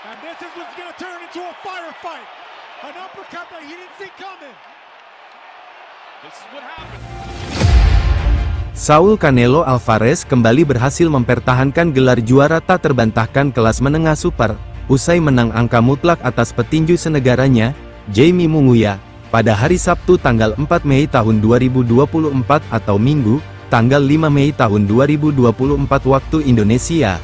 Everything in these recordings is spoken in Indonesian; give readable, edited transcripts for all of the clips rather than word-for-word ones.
And this is what's going to turn into a firefight. An uppercut that he didn't see coming. This is what happened. Saul Canelo Alvarez kembali berhasil mempertahankan gelar juara tak terbantahkan kelas menengah super, usai menang angka mutlak atas petinju senegaranya, Jamie Munguia, pada hari Sabtu tanggal 4 Mei tahun 2024 atau Minggu, tanggal 5 Mei tahun 2024 waktu Indonesia.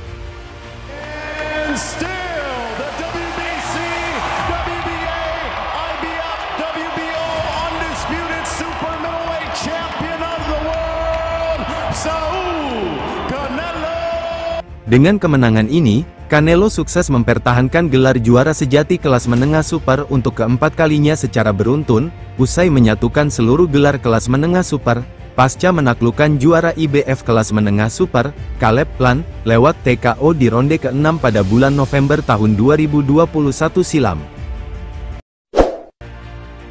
Dengan kemenangan ini, Canelo sukses mempertahankan gelar juara sejati kelas menengah super untuk keempat kalinya secara beruntun, usai menyatukan seluruh gelar kelas menengah super, pasca menaklukkan juara IBF kelas menengah super, Caleb Plant, lewat TKO di ronde ke-6 pada bulan November tahun 2021 silam.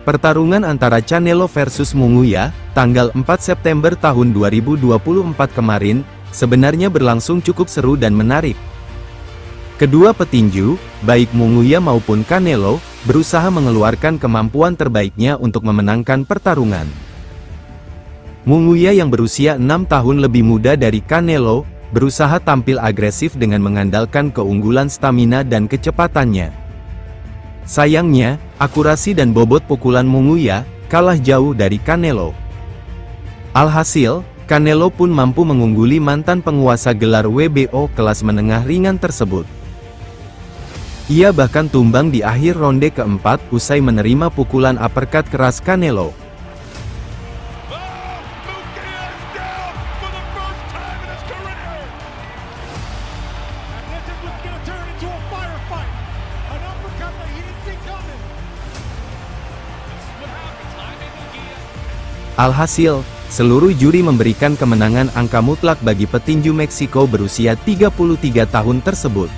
Pertarungan antara Canelo versus Munguia, tanggal 4 September tahun 2024 kemarin, sebenarnya berlangsung cukup seru dan menarik. Kedua petinju, baik Munguia maupun Canelo, berusaha mengeluarkan kemampuan terbaiknya untuk memenangkan pertarungan. Munguia yang berusia 6 tahun lebih muda dari Canelo, berusaha tampil agresif dengan mengandalkan keunggulan stamina dan kecepatannya. Sayangnya, akurasi dan bobot pukulan Munguia kalah jauh dari Canelo. Alhasil, Canelo pun mampu mengungguli mantan penguasa gelar WBO kelas menengah ringan tersebut. Ia bahkan tumbang di akhir ronde keempat usai menerima pukulan uppercut keras Canelo. Alhasil, seluruh juri memberikan kemenangan angka mutlak bagi petinju Meksiko berusia 33 tahun tersebut.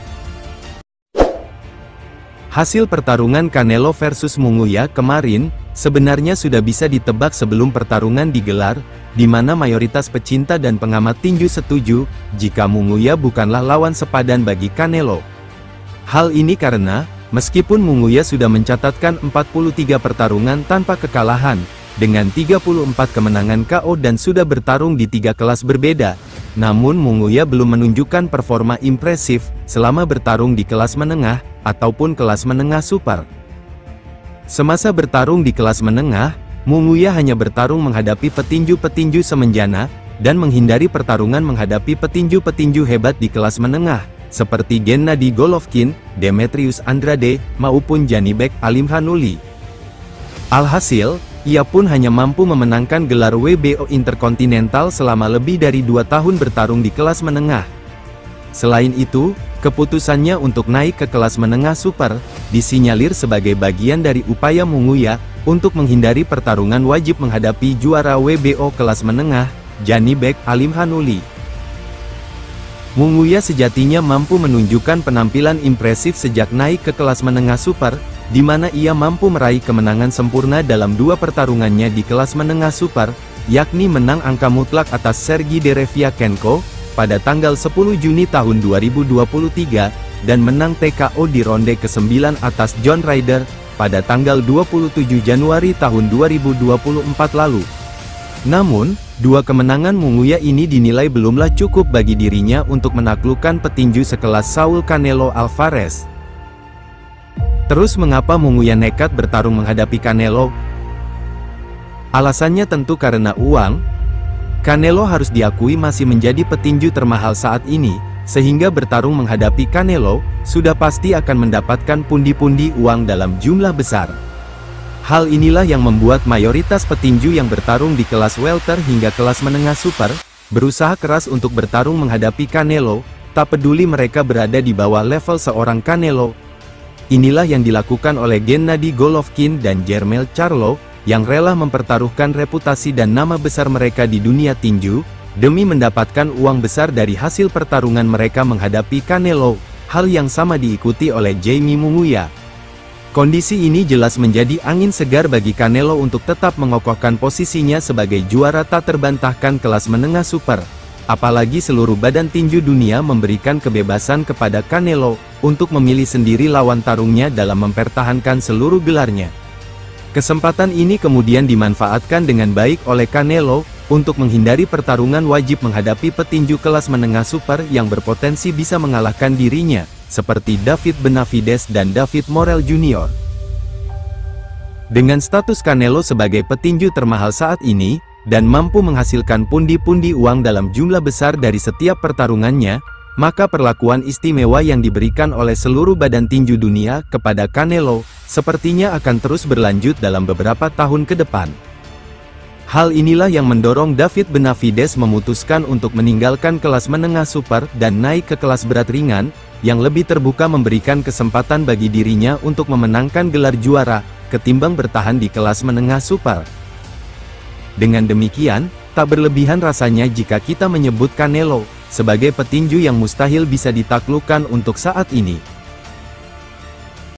Hasil pertarungan Canelo versus Munguia kemarin, sebenarnya sudah bisa ditebak sebelum pertarungan digelar, di mana mayoritas pecinta dan pengamat tinju setuju, jika Munguia bukanlah lawan sepadan bagi Canelo. Hal ini karena, meskipun Munguia sudah mencatatkan 43 pertarungan tanpa kekalahan, dengan 34 kemenangan KO dan sudah bertarung di 3 kelas berbeda, namun Munguia belum menunjukkan performa impresif selama bertarung di kelas menengah ataupun kelas menengah super. Semasa bertarung di kelas menengah, Munguia hanya bertarung menghadapi petinju-petinju semenjana dan menghindari pertarungan menghadapi petinju-petinju hebat di kelas menengah seperti Gennady Golovkin, Demetrius Andrade, maupun Janibek Alimkhanuly. Alhasil, ia pun hanya mampu memenangkan gelar WBO Interkontinental selama lebih dari 2 tahun bertarung di kelas menengah. Selain itu, keputusannya untuk naik ke kelas menengah super, disinyalir sebagai bagian dari upaya Munguia, untuk menghindari pertarungan wajib menghadapi juara WBO kelas menengah, Janibek Alimkhanuly. Munguia sejatinya mampu menunjukkan penampilan impresif sejak naik ke kelas menengah super, di mana ia mampu meraih kemenangan sempurna dalam 2 pertarungannya di kelas menengah super, yakni menang angka mutlak atas Sergey Dereviakenko, pada tanggal 10 Juni tahun 2023, dan menang TKO di ronde ke-9 atas John Ryder, pada tanggal 27 Januari tahun 2024 lalu. Namun, 2 kemenangan Munguia ini dinilai belumlah cukup bagi dirinya untuk menaklukkan petinju sekelas Saul Canelo Alvarez. Terus mengapa Munguia nekat bertarung menghadapi Canelo? Alasannya tentu karena uang. Canelo harus diakui masih menjadi petinju termahal saat ini, sehingga bertarung menghadapi Canelo, sudah pasti akan mendapatkan pundi-pundi uang dalam jumlah besar. Hal inilah yang membuat mayoritas petinju yang bertarung di kelas welter hingga kelas menengah super, berusaha keras untuk bertarung menghadapi Canelo, tak peduli mereka berada di bawah level seorang Canelo. Inilah yang dilakukan oleh Gennady Golovkin dan Jermell Charlo, yang rela mempertaruhkan reputasi dan nama besar mereka di dunia tinju, demi mendapatkan uang besar dari hasil pertarungan mereka menghadapi Canelo. Hal yang sama diikuti oleh Jamie Munguia. Kondisi ini jelas menjadi angin segar bagi Canelo untuk tetap mengokohkan posisinya sebagai juara tak terbantahkan kelas menengah super. Apalagi seluruh badan tinju dunia memberikan kebebasan kepada Canelo untuk memilih sendiri lawan tarungnya dalam mempertahankan seluruh gelarnya. Kesempatan ini kemudian dimanfaatkan dengan baik oleh Canelo untuk menghindari pertarungan wajib menghadapi petinju kelas menengah super yang berpotensi bisa mengalahkan dirinya, seperti David Benavidez dan David Morrell Jr. Dengan status Canelo sebagai petinju termahal saat ini, dan mampu menghasilkan pundi-pundi uang dalam jumlah besar dari setiap pertarungannya, maka perlakuan istimewa yang diberikan oleh seluruh badan tinju dunia kepada Canelo, sepertinya akan terus berlanjut dalam beberapa tahun ke depan. Hal inilah yang mendorong David Benavidez memutuskan untuk meninggalkan kelas menengah super dan naik ke kelas berat ringan, yang lebih terbuka memberikan kesempatan bagi dirinya untuk memenangkan gelar juara, ketimbang bertahan di kelas menengah super. Dengan demikian, tak berlebihan rasanya jika kita menyebut Canelo sebagai petinju yang mustahil bisa ditaklukkan untuk saat ini.